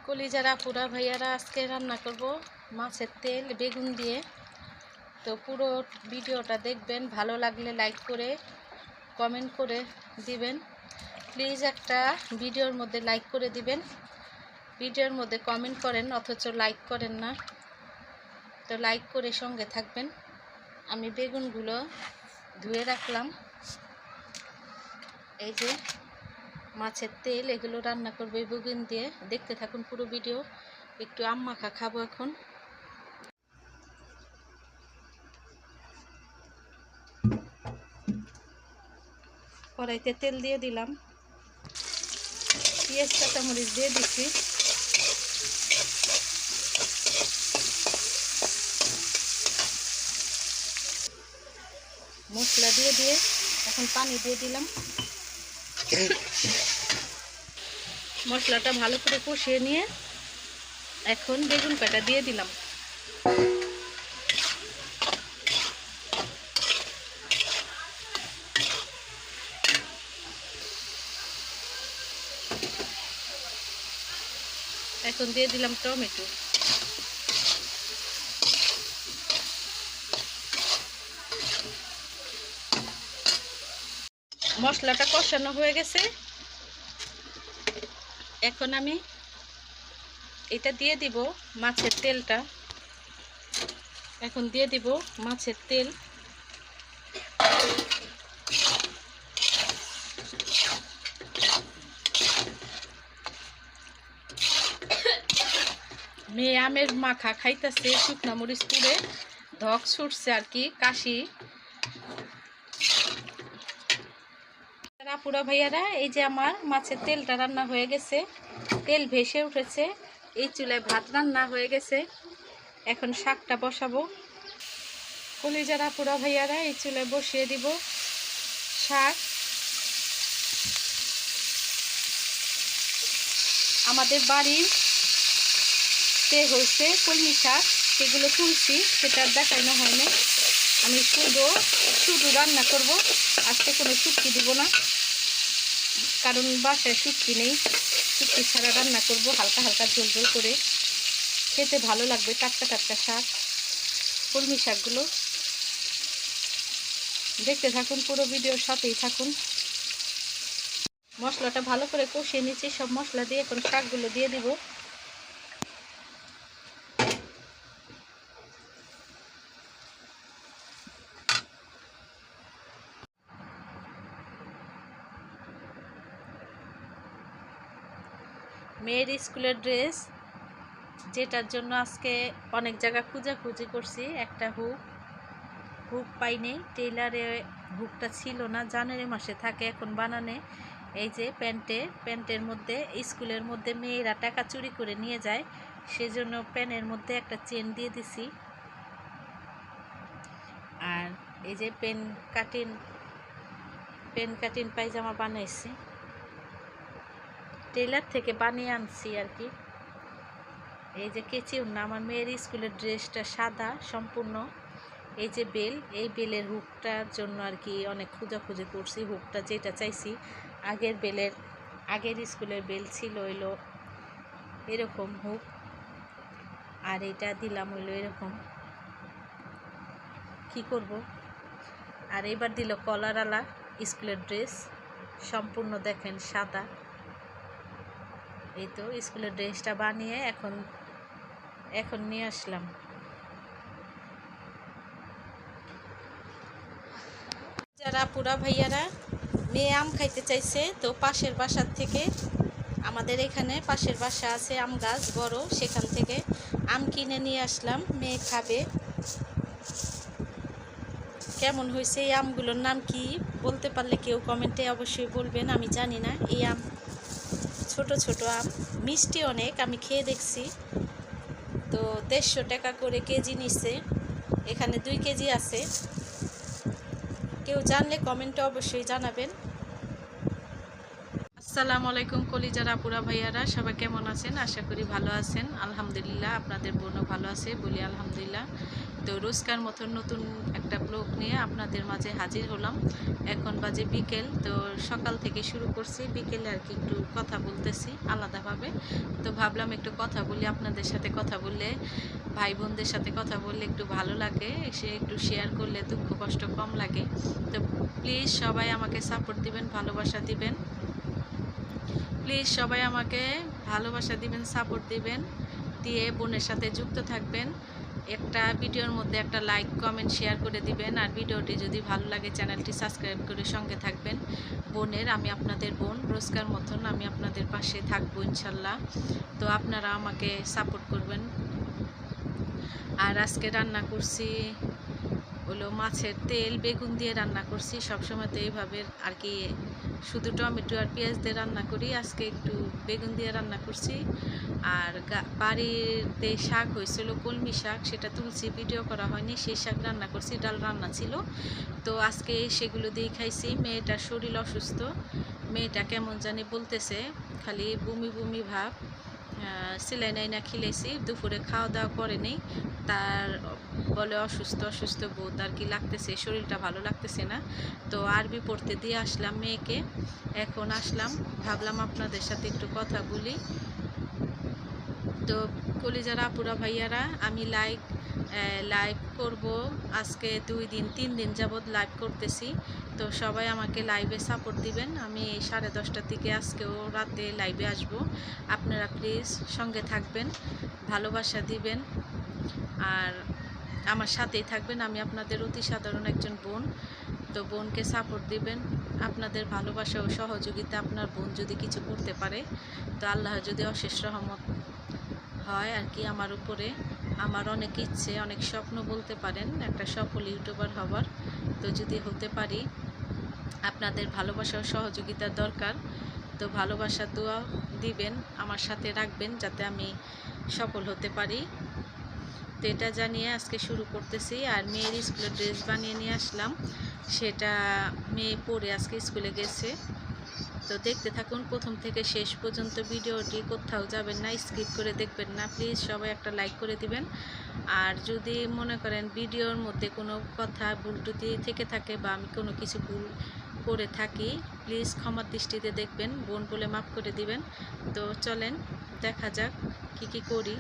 কলিজারা পুরা ভাইয়ারা আজকে রান্না করব মাছের তেল বেগুন দিয়ে। তো পুরো ভিডিওটা দেখবেন, ভালো লাগলে লাইক করে কমেন্ট করে দিবেন। প্লিজ একটা ভিডিওর মধ্যে লাইক করে দিবেন। ভিডিওর মধ্যে কমেন্ট করেন অথচ লাইক করেন না, তো লাইক করে সঙ্গে থাকবেন। আমি বেগুনগুলো ধুয়ে রাখলাম। এই যে মাছের তেল, এগুলো রান্না করবে বেগুন দিয়ে। দেখতে থাকুন পুরো ভিডিও। একটু আম মাখা খাবো এখন। কড়াইতে তেল দিয়ে দিলাম, পেঁয়াজ কাঁচামরিচ দিয়ে দিচ্ছি। মশলা দিয়ে এখন পানি দিয়ে দিলাম। মশলাটা ভালো করে কষিয়ে নিয়ে এখন বেগুন কাটা দিয়ে দিলাম। এখন দিয়ে দিলাম টমেটো। মশলাটা কষানো হয়ে গেছে, এখন আমি এটা দিয়ে দিব মাছের তেলটা। এখন দিয়ে দিব মাছের তেল। মেয়ে আমের মাখা খাইতেছে, শুকনা মরিচ পুড়ে ধক ছুটছে আর কি, কাশি। পুরা ভাইয়ারা, এই যে আমার মাছের তেলটা রান্না হয়ে গেছে, তেল ভেসে উঠেছে। এই চুলায় ভাত রান্না হয়ে গেছে, এখন শাকটা বসাবো। কলিজারা পুরা ভাইয়ারা, এই চুলায় বসিয়ে দিব শাক। আমাদের বাড়িতে হয়েছে কলমি শাক, সেগুলো তুলছি, সেটা দেখানো হয়নি। আমি শুধু রান্না করব আজকে, কোনো শুটকি দিব না, কারণ বাসায় শুটকি নেই। শুটকি ছাড়া রান্না করব, হালকা হালকা ঝোল ঝোল করে, খেতে ভালো লাগবে। টাটকা টাটকা শাক, কলমি শাকগুলো। দেখতে থাকুন, পুরো ভিডিওর সাথেই থাকুন। মশলাটা ভালো করে কষিয়ে নিচ্ছি, সব মশলা দিয়ে এখন শাকগুলো দিয়ে দিব। মেয়ের স্কুলের ড্রেস, যেটার জন্য আজকে অনেক জায়গা খুঁজাখুঁজি করছি, একটা হুক পাইনি। টেইলারে হুকটা ছিল না, জানুয়ারি মাসে থাকে এখন বানানে। এই যে প্যান্টের মধ্যে, স্কুলের মধ্যে মেয়েরা টাকা চুরি করে নিয়ে যায়, সেজন্য প্যান্টের মধ্যে একটা চেন দিয়ে দিছি। আর এই যে পেন কাটিং পায়জামা বানাইছি, টেইলার থেকে বানিয়ে আনছি আর কি। এই যে কেচি ওড়না, আমার মেয়ের স্কুলের ড্রেসটা সাদা সম্পূর্ণ। এই যে এই বেলের হুকটার জন্য আর কি অনেক খোঁজাখুঁজি করছি। হুকটা যেটা চাইছি, আগের স্কুলের বেল ছিল হইলো এরকম হুক, আর এটা দিলাম হইলো এরকম। কি করব, আর এবার দিল কলারওয়ালা স্কুলের ড্রেস, সম্পূর্ণ দেখেন সাদা। এই তো স্কুলের ড্রেসটা বানিয়ে এখন নিয়ে আসলাম। যারা পুরা ভাইয়ারা, মেয়ে আম খাইতে চাইছে, তো পাশের বাসার থেকে, আমাদের এখানে পাশের বাসা আছে আম গাছ বড়, সেখান থেকে আম কিনে নিয়ে আসলাম, মেয়ে খাবে। কেমন হয়েছে এই আমগুলোর নাম কি বলতে পারলে কেউ কমেন্টে অবশ্যই বলবেন, আমি জানি না। এই আম ছোট ছোট আম, মিষ্টি অনেক, আমি খেয়ে দেখছি। তো 150 টাকা করে কেজি নিচ্ছে, এখানে 2 কেজি আছে। কেউ জানলে কমেন্টে অবশ্যই জানাবেন। আসসালামু আলাইকুম কলিজার আপুরা ভাইয়ারা, সবাই কেমন আছেন? আশা করি ভালো আছেন। আলহামদুলিল্লাহ, আপনাদের বোনও ভালো আছে বলি আলহামদুলিল্লাহ। তো রোজকার মতন নতুন একটা ব্লগ নিয়ে আপনাদের মাঝে হাজির হলাম। এখন বাজে বিকেল, তো সকাল থেকে শুরু করছি, বিকেলে আর কি একটু কথা বলতেছি আলাদাভাবে। তো ভাবলাম একটু কথা বলি, আপনাদের সাথে কথা বললে, ভাই বোনদের সাথে কথা বললে একটু ভালো লাগে, সে একটু শেয়ার করলে দুঃখ কষ্ট কম লাগে। তো প্লিজ সবাই আমাকে সাপোর্ট দিবেন, ভালোবাসা দিবেন। প্লিজ সবাই আমাকে ভালোবাসা দিবেন, সাপোর্ট দিবেন, দিয়ে বোনের সাথে যুক্ত থাকবেন। একটা ভিডিওর মধ্যে একটা লাইক কমেন্ট শেয়ার করে দিবেন, আর ভিডিওটি যদি ভালো লাগে চ্যানেলটি সাবস্ক্রাইব করে সঙ্গে থাকবেন। বোনের, আমি আপনাদের বোন, রোজকার মতন আমি আপনাদের পাশে থাকবো ইনশাল্লাহ। তো আপনারা আমাকে সাপোর্ট করবেন। আর আজকে রান্না করছি হলো মাছের তেল বেগুন দিয়ে রান্না করছি। সবসময় তো এইভাবে আর কি শুধু টমেটো আর পেঁয়াজ দিয়ে রান্না করি, আজকে একটু বেগুন দিয়ে রান্না করছি। আর বাড়িতে শাক হয়েছিল, কলমি শাক, সেটা তুলছি, ভিডিও করা হয়নি। সেই শাক রান্না করছি, ডাল রান্না ছিল, তো আজকে সেগুলো দিয়ে খাইছি। মেয়েটার শরীর অসুস্থ, মেয়েটা কেমন জানি বলতেছে, খালি বমি বমি ভাব। সেলাইন আইনা খিলেছি, দুপুরে খাওয়া দাওয়া করেনি, তার বলে অসুস্থ অসুস্থ বোধ আর কি লাগতেছে, শরীরটা ভালো লাগতেছে না। তো আরবি পড়তে দিয়ে আসলাম মেয়েকে, এখন আসলাম, ভাবলাম আপনাদের সাথে একটু কথা বলি। তো কলিজার আপুরা ভাইয়ারা, আমি লাইভ করব আজকে 2-3 দিন যাবৎ লাইভ করতেছি। তো সবাই আমাকে লাইভে সাপোর্ট দিবেন। আমি 10:30টার দিকে আজকেও রাতে লাইভে আসব। আপনারা প্লিজ সঙ্গে থাকবেন, ভালোবাসা দিবেন, আর আমার সাথেই থাকবেন। আমি আপনাদের অতি সাধারণ একজন বোন, তো বোনকে সাপোর্ট দিবেন। আপনাদের ভালোবাসা ও সহযোগিতা আপনার বোন যদি কিছু করতে পারে, তো আল্লাহ যদি অশেষ রহমত হয় আর কি আমার উপরে। আমার অনেক ইচ্ছে, অনেক স্বপ্ন বলতে পারেন, একটা সফল ইউটিউবার হবার। তো যদি হতে পারি, আপনাদের ভালোবাসা ও সহযোগিতার দরকার। তো ভালোবাসা দোয়া দিবেন, আমার সাথে রাখবেন, যাতে আমি সফল হতে পারি। তো এটা জানিয়ে আজকে শুরু করতেছি। আর মেয়ের স্কুলের ড্রেস বানিয়ে নিয়ে আসলাম, সেটা মেয়ে পরে আজকে স্কুলে গেছে। তো দেখতে থাকুন প্রথম থেকে শেষ পর্যন্ত ভিডিওটি, কোথাও যাবেন না, স্কিপ করে দেখবেন না। প্লিজ সবাই একটা লাইক করে দিবেন। আর যদি মনে করেন ভিডিওর মধ্যে কোনো কথা ভুল ত্রুটি থেকে থাকে, বা আমি কোনো কিছু ভুল করে থাকি, প্লিজ ক্ষমার দৃষ্টিতে দেখবেন, বোন বলে মাফ করে দিবেন। তো চলেন দেখা যাক কি করি।